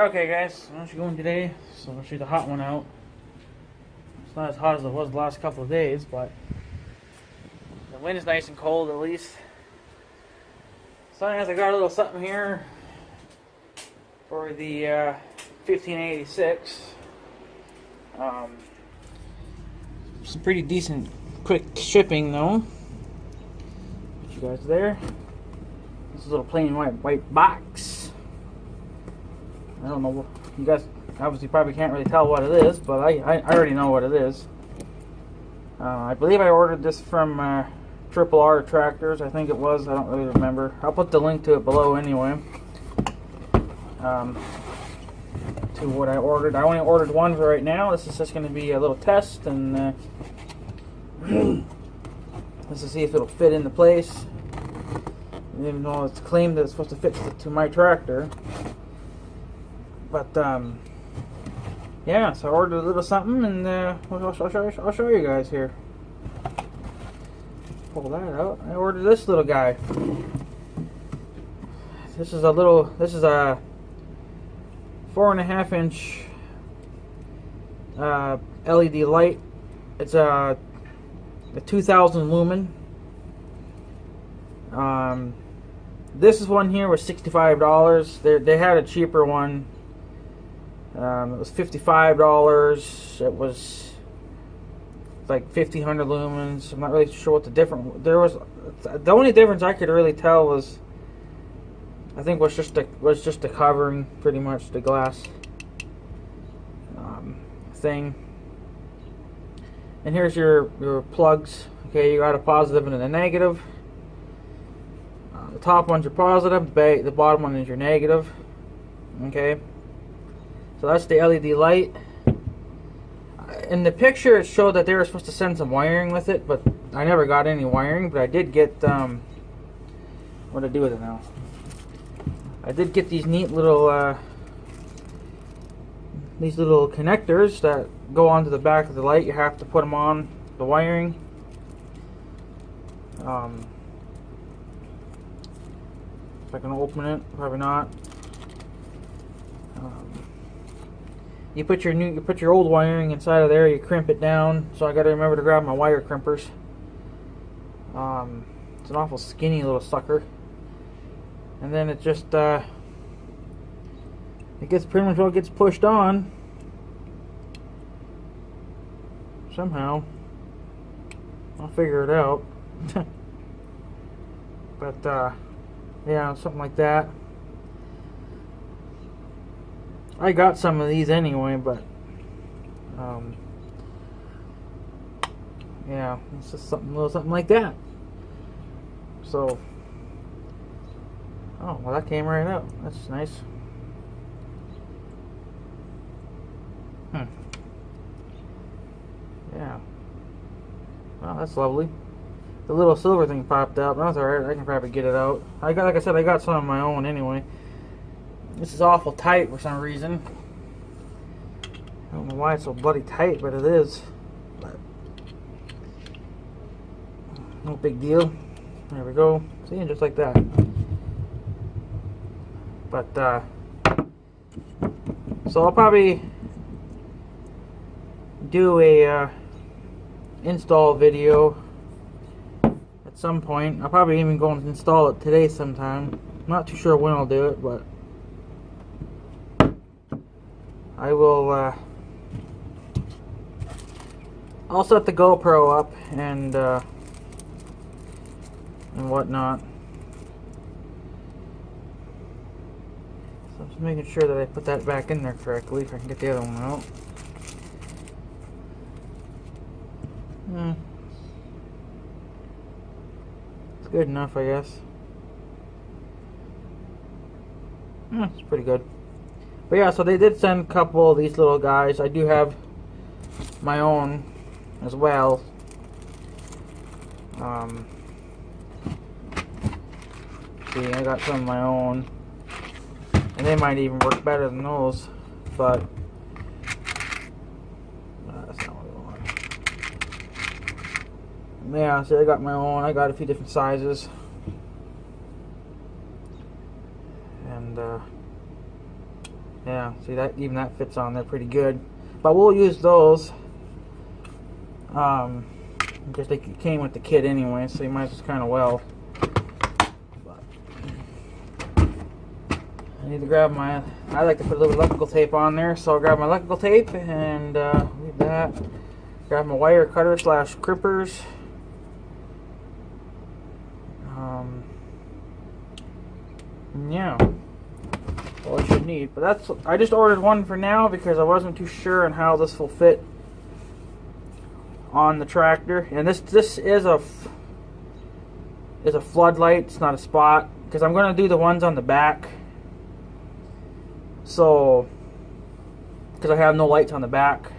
Okay guys, I'm actually going today, so I'll shoot the hot one out. It's not as hot as it was the last couple of days, but the wind is nice and cold at least. So I got a little something here for the 1586. Some pretty decent quick shipping though. Put you guys there. This is a little plain white box. I don't know, you guys obviously probably can't really tell what it is, but I already know what it is. I believe I ordered this from triplertractors, I think it was, I don't really remember. I'll put the link to it below anyway. To what I ordered. I only ordered one for right now. This is just going to be a little test, and let's see if it'll fit into place. Even though it's claimed that it's supposed to fit to my tractor. But yeah, so I ordered a little something, and I'll show you guys here. Pull that out. I ordered this little guy. This is a 4.5 inch LED light. It's a 2000 lumen. This one here was $65. They had a cheaper one. It was $55. It was like 1500 lumens. I'm not really sure what the difference. The only difference I could really tell was, I think, was just the covering, pretty much the glass thing. And here's your plugs. Okay, you got a positive and a negative. The top one's your positive. The bottom one is your negative. Okay. So that's the LED light. In the picture, it showed that they were supposed to send some wiring with it, but I never got any wiring. But I did get what do I do with it now? I did get these neat little connectors that go onto the back of the light. You have to put them on the wiring. If I can open it, probably not. You put your old wiring inside of there. You crimp it down. So I got to remember to grab my wire crimpers. It's an awful skinny little sucker. And then it just it gets pretty much all gets pushed on somehow. I'll figure it out. But yeah, something like that. I got some of these anyway, but yeah, it's just something like that. So, oh well, that came right out. That's nice. Yeah. Well, that's lovely. The little silver thing popped out. That's alright. I can probably get it out. Like I said, I got some of my own anyway. This is awful tight for some reason. I don't know why it's so bloody tight, but it is. But no big deal. There we go. See, just like that. But so I'll probably do a install video at some point. I'll probably even go and install it today sometime. I'm not too sure when I'll do it, but I will. I'll set the GoPro up and whatnot. So I'm just making sure that I put that back in there correctly, if I can get the other one out. It's good enough, I guess. It's pretty good. But yeah, so they did send a couple of these little guys. I do have my own as well. See, I got some of my own, and they might even work better than those, but that's not what I want. Yeah, see, I got my own. I got a few different sizes, and Yeah, see that, even that fits on there pretty good. But we'll use those. Because they came with the kit anyway, so you might as well kind of well. But I need to grab my, I like to put a little electrical tape on there, so I'll grab my electrical tape and leave that. Grab my wire cutter / crimpers. Yeah, all I should need. But that's, I just ordered one for now because I wasn't too sure on how this will fit on the tractor. And this is a floodlight. It's not a spot, because I'm going to do the ones on the back. So, because I have no lights on the back.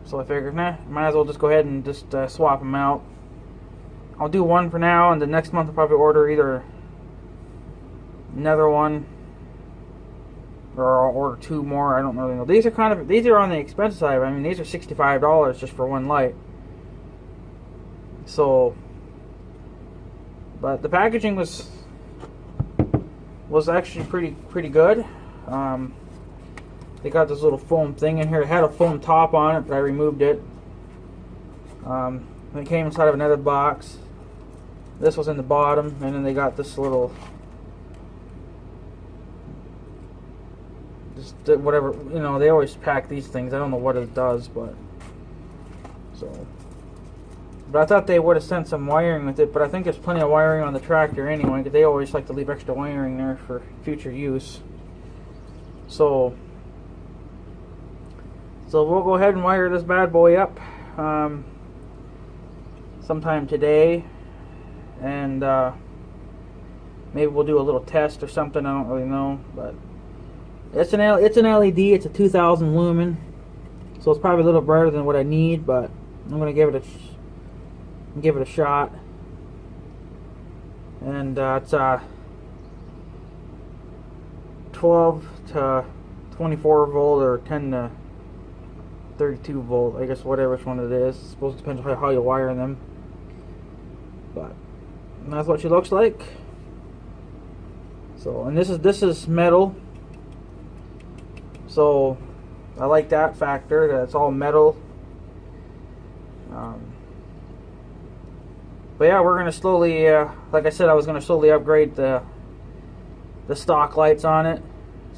So I figured, nah, might as well just go ahead and just swap them out. I'll do one for now, and the next month I'll probably order either another one, or I'll order 2 more. I don't really know. These are on the expensive side. I mean, these are $65 just for one light. So, but the packaging was actually pretty good. They got this little foam thing in here. It had a foam top on it, but I removed it. It came inside of another box. This was in the bottom, and then they got this little, just whatever, you know, they always pack these things. I don't know what it does, but so. But I thought they would have sent some wiring with it, but I think there's plenty of wiring on the tractor anyway, because they always like to leave extra wiring there for future use. So we'll go ahead and wire this bad boy up sometime today, and maybe we'll do a little test or something. I don't really know, but it's an LED. It's a 2000 lumen, so it's probably a little brighter than what I need, but I'm gonna give it a shot. And it's 12 to 24 volt or 10 to 32 volt, I guess, whatever which one it is. It's supposed to depend on how you wire them. But that's what she looks like. So, and this is metal. So I like that factor, that it's all metal. But yeah, we're gonna slowly, like I said, I was gonna slowly upgrade the stock lights on it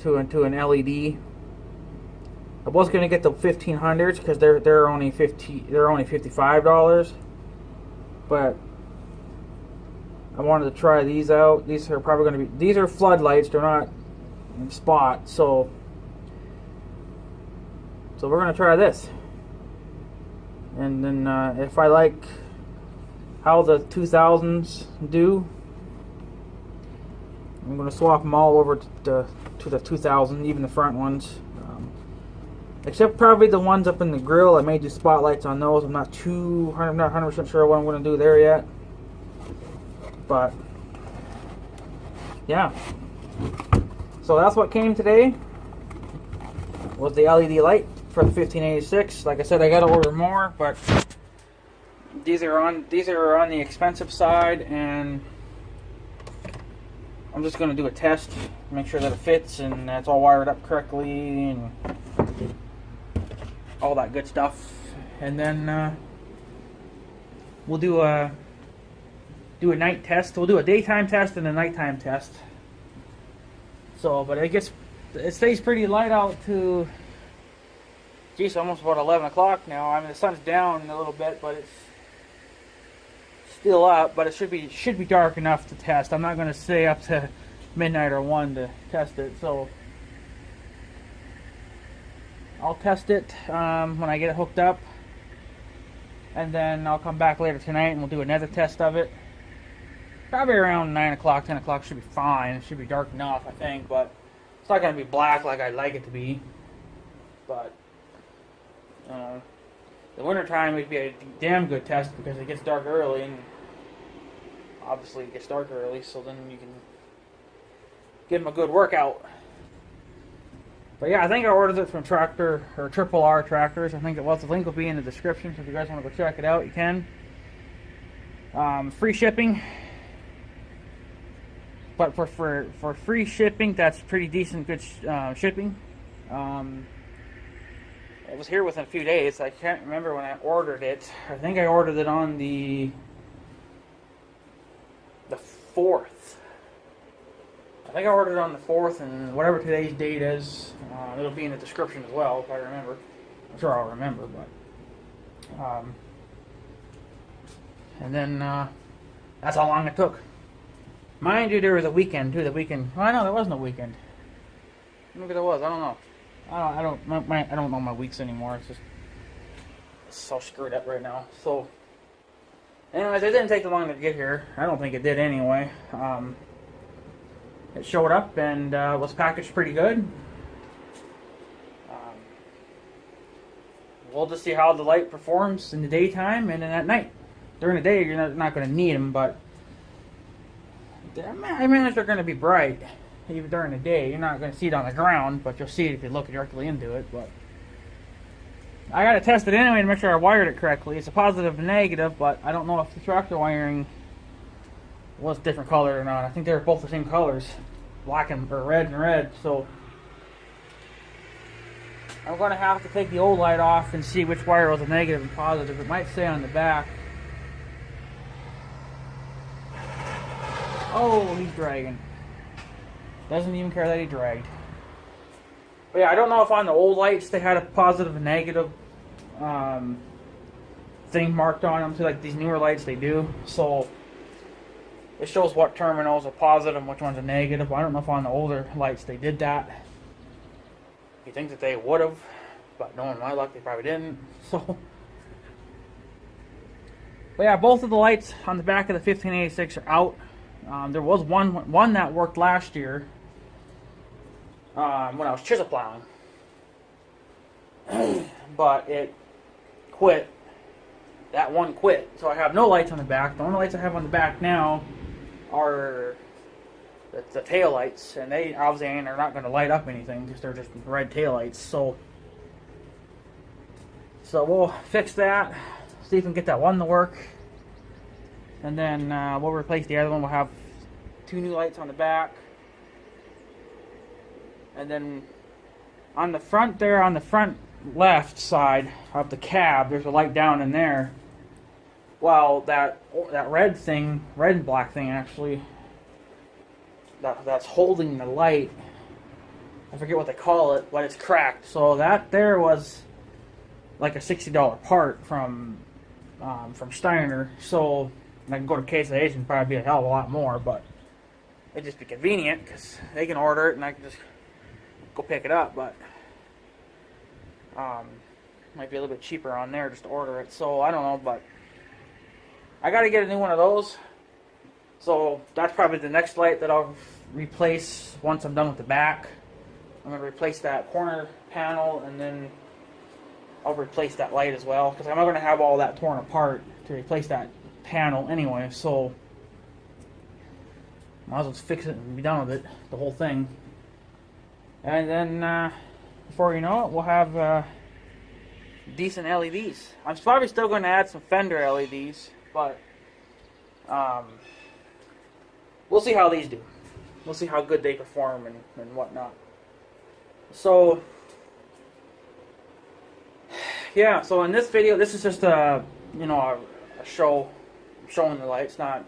to an LED. I was gonna get the 1500s because they're only $55, but I wanted to try these out. These are probably gonna be, these are floodlights. They're not spot, so we're gonna try this, and then if I like how the 2000s do, I'm going to swap them all over to the 2000, even the front ones, except probably the ones up in the grill. I may do spotlights on those. I'm not 100% sure what I'm going to do there yet, but yeah. So that's what came today, was the LED light for the 1586. Like I said, I got to order more, but these are on the expensive side, and I'm just going to do a test, make sure that it fits and it's all wired up correctly and all that good stuff. And then we'll do a night test. We'll do a daytime test and a nighttime test. So, but it stays pretty light out to, geez, almost about 11 o'clock now. I mean, the sun's down a little bit, but it's still up, but it should be dark enough to test. I'm not going to stay up to midnight or 1 to test it, so I'll test it when I get it hooked up, and then I'll come back later tonight and we'll do another test of it. Probably around 9 o'clock, 10 o'clock should be fine. It should be dark enough, I think, but it's not going to be black like I'd like it to be. But the winter time would be a damn good test because it gets dark early, and obviously it gets dark early, so then you can give them a good workout. But yeah, I think I ordered it from Tractor, or Triple R Tractors. I think it was. The link will be in the description, so if you guys want to go check it out, you can. Free shipping. but for free shipping, that's pretty decent, good shipping. It was here within a few days. I can't remember when I ordered it. I think I ordered it on the 4th. I think I ordered it on the 4th, and whatever today's date is, it'll be in the description as well if I remember. I'm sure I'll remember, but and then that's how long it took. Mind you, there was a weekend too. Well, no, there wasn't a weekend. Maybe there was. I don't know. I don't know my weeks anymore. It's so screwed up right now. So, anyways, it didn't take too long to get here. I don't think it did anyway. It showed up and was packaged pretty good. We'll just see how the light performs in the daytime and then at night. During the day, you're not going to need them, but I manage they're going to be bright. Even during the day, you're not going to see it on the ground, but you'll see it if you look directly into it. But I got to test it anyway to make sure I wired it correctly. It's a positive and negative, but I don't know if the tractor wiring was different color or not. I think they were both the same colors, black and or red and red. So I'm going to have to take the old light off and see which wire was a negative and positive. It might say on the back. Oh, he's dragging. Doesn't even care that he dragged. But yeah, I don't know if on the old lights they had a positive and negative thing marked on them. So like these newer lights, they do. So it shows what terminals are positive and which ones are negative. I don't know if on the older lights they did that. You think that they would have, but knowing my luck, they probably didn't. So, but yeah, both of the lights on the back of the 1586 are out. There was one that worked last year when I was chisel plowing, but it quit. That one quit, so I have no lights on the back. The only lights I have on the back now are the tail lights, and they obviously are not going to light up anything because they're just red tail lights. So we'll fix that, see if we can get that one to work, and then we'll replace the other one. We'll have 2 new lights on the back, and then on the front there, on the front left side of the cab, there's a light down in there. Well, that red and black thing actually, that's holding the light, I forget what they call it, but it's cracked. So that there was like a $60 part from Steiner. So I can go to Case IH and probably be a hell of a lot more, but it'd just be convenient because they can order it and I can just go pick it up. But might be a little bit cheaper on there just to order it. So I don't know, but I got to get a new one of those. So that's probably the next light that I'll replace once I'm done with the back. I'm going to replace that corner panel, and then I'll replace that light as well, because I'm not going to have all that torn apart to replace that panel anyway. So might as well just fix it and be done with it, the whole thing. And then before you know it, we'll have decent LEDs. I'm probably still going to add some fender LEDs, but we'll see how these do. We'll see how good they perform and whatnot. So yeah, so in this video, this is just a show showing the light. It's not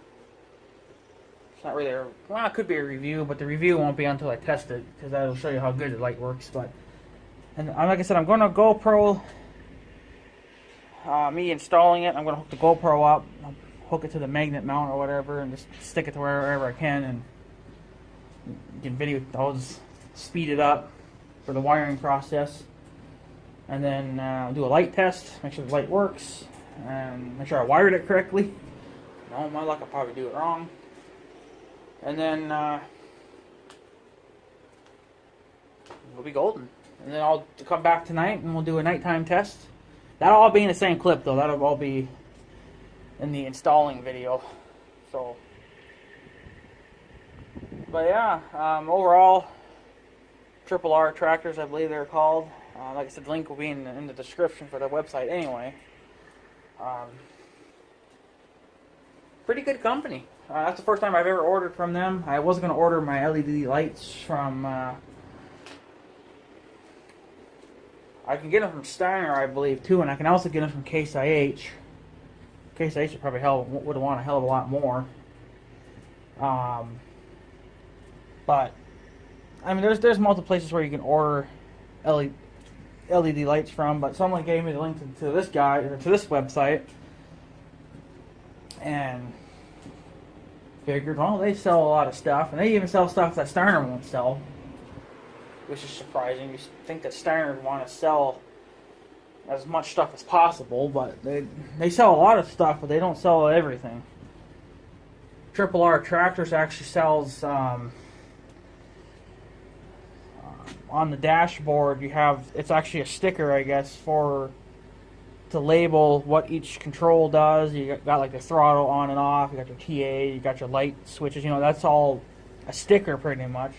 really well, it could be a review, but the review won't be until I test it, because that'll show you how good the light works. But and like I said, I'm going to GoPro me installing it. I'm going to hook the GoPro up, hook it to the magnet mount or whatever, and just stick it to wherever I can, and get video. I'll just speed it up for the wiring process, and then do a light test, make sure the light works, and make sure I wired it correctly. No, my luck, I'll probably do it wrong. And then we'll be golden. And then I'll come back tonight and we'll do a nighttime test. That'll all be in the same clip though. That'll all be in the installing video. So, but yeah, overall, triplertractors, I believe they're called. Like I said, the link will be in the description for their website anyway. Pretty good company. That's the first time I've ever ordered from them. I was going to order my LED lights from... I can get them from Steiner, I believe, too, and I can also get them from Case IH. Case IH would probably would want a hell of a lot more. But I mean, there's multiple places where you can order LED lights from. But someone gave me the link to this guy or to this website, and figured, well, they sell a lot of stuff, and they even sell stuff that Steiner won't sell, which is surprising. You think that Steiner would want to sell as much stuff as possible, but they sell a lot of stuff, but they don't sell everything. triplertractors actually sells on the dashboard. It's actually a sticker, I guess, to label what each control does. You got like the throttle on and off. You got your TA. You got your light switches. That's all a sticker pretty much.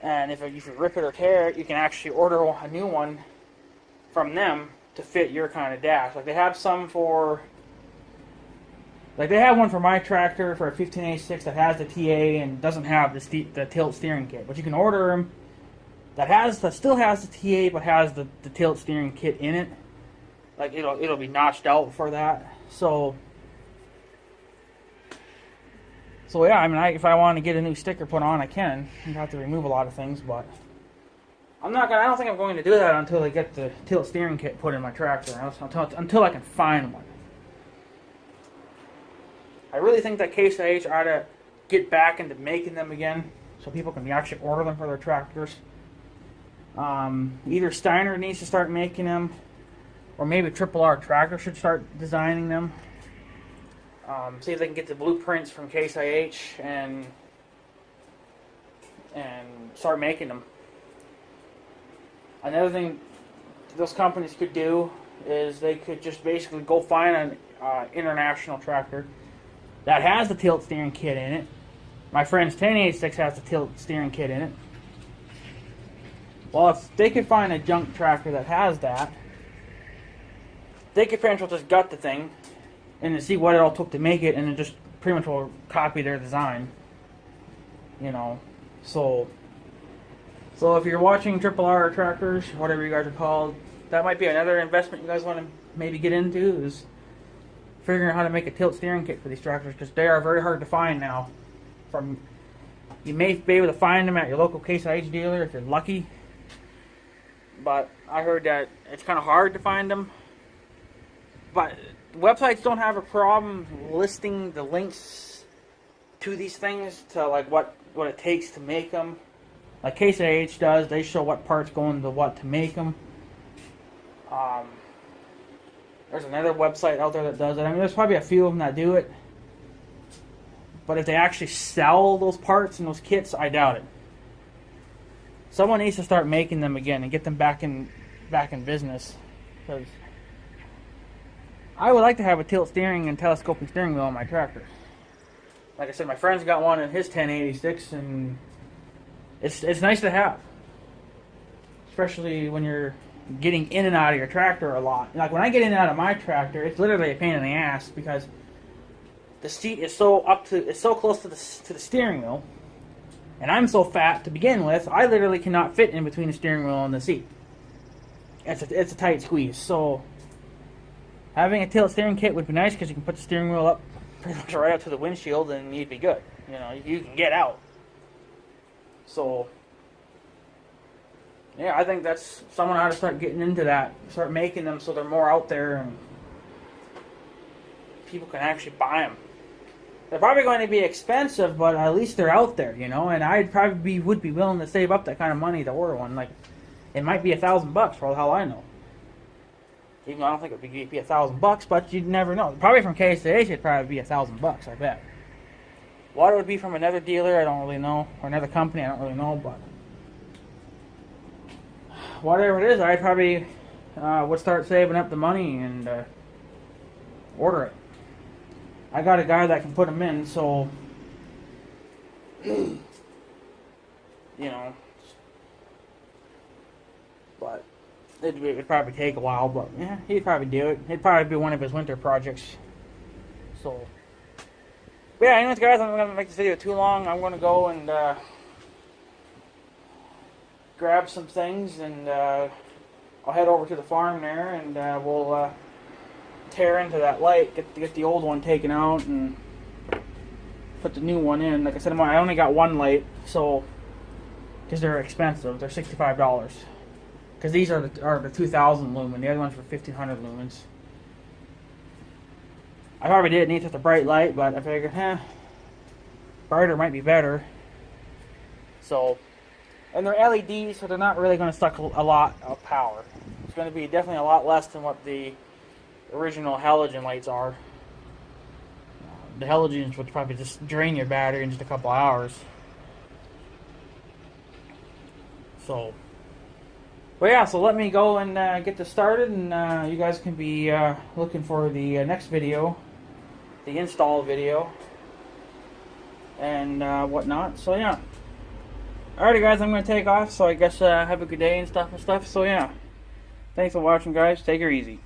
And if you rip it or tear it, you can actually order a new one from them to fit your kind of dash. Like they have some for, like they have one for my tractor for a 1586 that has the TA and doesn't have the tilt steering kit. But you can order them that still has the TA but has the tilt steering kit in it. Like it'll be notched out for that. So yeah, I mean, if I want to get a new sticker put on, I can. You have to remove a lot of things, but I don't think I'm going to do that until I get the tilt steering kit put in my tractor. Until I can find one. I really think that Case IH ought to get back into making them again, so people can actually order them for their tractors. Either Steiner needs to start making them, or maybe triplertractors should start designing them. See if they can get the blueprints from Case IH and start making them. Another thing those companies could do is they could just basically go find an international tractor that has the tilt steering kit in it. My friend's 1086 has the tilt steering kit in it. Well, if they could find a junk tractor that has that, they could pretty much just gut the thing and see what it all took to make it, and then just pretty much will copy their design. So if you're watching triplertractors, whatever you guys are called, that might be another investment you guys want to maybe get into, is figuring out how to make a tilt steering kit for these tractors, because they are very hard to find now. You may be able to find them at your local Case IH dealer if you're lucky, but I heard that it's kind of hard to find them. But websites don't have a problem listing the links to these things, to like what it takes to make them. Like Case IH does, they show what parts go into what to make them. There's another website out there that does it. I mean, there's probably a few of them that do it. But if they actually sell those parts and those kits, I doubt it. Someone needs to start making them again and get them back in business. Because I would like to have a tilt steering and telescoping steering wheel on my tractor. Like I said, my friend's got one in his 1086, and it's nice to have. Especially when you're getting in and out of your tractor a lot. Like when I get in and out of my tractor, it's literally a pain in the ass because the seat is so close to the steering wheel, and I'm so fat to begin with, I literally cannot fit in between the steering wheel and the seat. It's a tight squeeze. So having a tilt steering kit would be nice because you can put the steering wheel up pretty much right up to the windshield and you'd be good. You can get out. So yeah, I think that's someone ought to start getting into that, start making them so they're more out there and people can actually buy them. They're probably going to be expensive, but at least they're out there, and I'd probably would be willing to save up that kind of money to order one. Like, it might be $1,000 for all the hell I know. Even though I don't think it would be $1,000, but you'd never know. Probably from Case IH, it'd probably be $1,000, I bet. What it would be from another dealer, I don't really know, or another company, I don't really know, but whatever it is, I probably would start saving up the money and order it. I got a guy that can put them in, so but it'd probably take a while, but yeah, he'd probably do it. It'd probably be one of his winter projects. So But yeah, anyways, guys, I'm not going to make this video too long. I'm going to go and grab some things, and I'll head over to the farm there, and we'll tear into that light, get the old one taken out, and put the new one in. Like I said, I only got one light, so because they're expensive, they're $65. Because these are the 2,000 lumen. The other ones were 1,500 lumens. I probably didn't need such a bright light, but I figured, brighter might be better. So, and they're LEDs, so they're not really going to suck a lot of power. It's going to be definitely a lot less than what the original halogen lights are. The halogens would probably just drain your battery in just a couple hours. So, but yeah, so let me go and get this started, and you guys can be looking for the next video, the install video, and whatnot. So yeah. Alrighty, guys, I'm going to take off, so I guess have a good day and stuff. So yeah. Thanks for watching, guys. Take her easy.